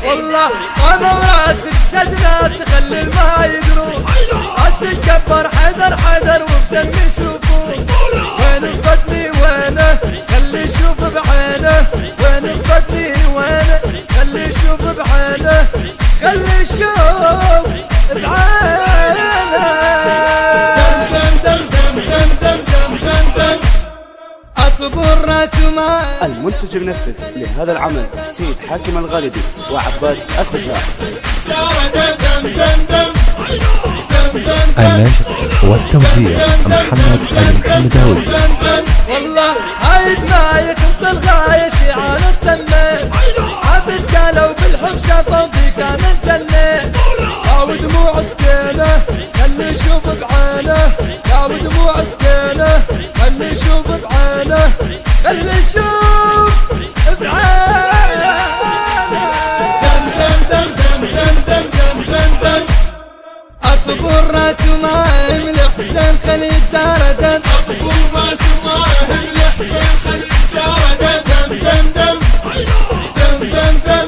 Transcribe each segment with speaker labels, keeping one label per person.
Speaker 1: والله انا وراسك شد ناس خلي الما يدرون راسك كبر حيدر وبدم يشوفون وين فقدني وينه خلي يشوف بعينه وين فقدني وينه خلي يشوف بعينه خلي يشوف بعينه اطبوا الراس وما
Speaker 2: المنتج المنفذ لهذا العمل سيد حاكم الغالبي وعباس الخزاعي.
Speaker 3: النشر والتوزيع محمد المحمداوي.
Speaker 1: والله هاي دمايك انت الغاية شيعان السمين عبس قالوا بالحب شافوا بي كان الجنة او دموع سكينة خلي يشوف بعينه او دموع سكينة خلي يشوف بعينه خلي يشوف بعينه اطبوا الراس وماهم لحسين خلي جاردن اطبوا الراس وماهم لحسين خلي جاردن دم دم دم دم دم دم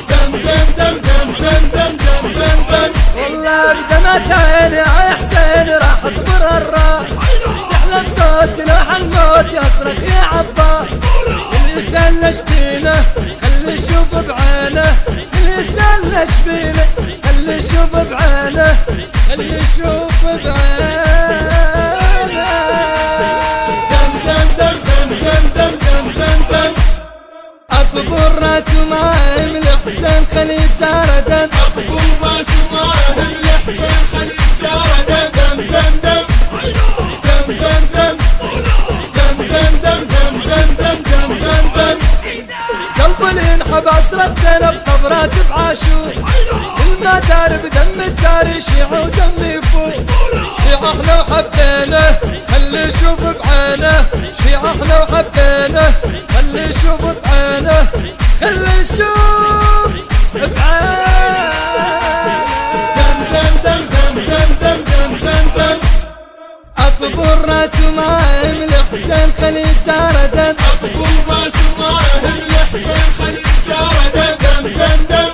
Speaker 1: دم دم دم دم دم دم دم دم والله بدمعة عيني يا حسين راح اطبر الراس تحلم صوت نوح الموت يصرخ يا عباس اللي يسلش بينا خلي يشوف بعينه اللي يسلش بينا خلي يشوف بعينه خلي يشوف بعينه دم دم دم دم دم دم دم دم اطبوا الراس وماهم لحسين خلي جاردن اطبوا الراس وماهم لحسين خلي جاردن دم دم دم دم دم دم دم دم دم دم دم دم دم دم قلب اللي ينحب اصرخ سنة بقبرات بعاشور ما دار بدم التاري شيعة ودم يفور شيعة احنا وحبينه خلي يشوف بعينه شيعة احنا وحبينه خلي يشوف بعينه خلي يشوف بعينه دم دم دم دم دم دم دم دم اطبوا الراس وماهم لحسين خلي جاردن اطبوا الراس وماهم لحسين خلي جاردن دم دم دم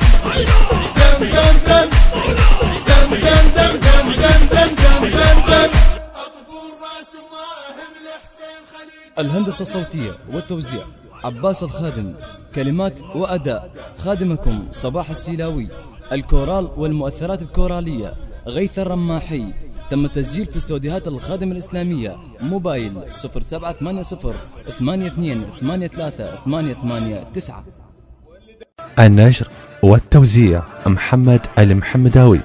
Speaker 4: الهندسة الصوتية والتوزيع عباس الخادم. كلمات وأداء خادمكم صباح السيلاوي. الكورال والمؤثرات الكورالية غيث الرماحي. تم التسجيل في استوديوهات الخادم الإسلامية. موبايل 0780 82 83 889.
Speaker 3: النشر والتوزيع محمد المحمداوي.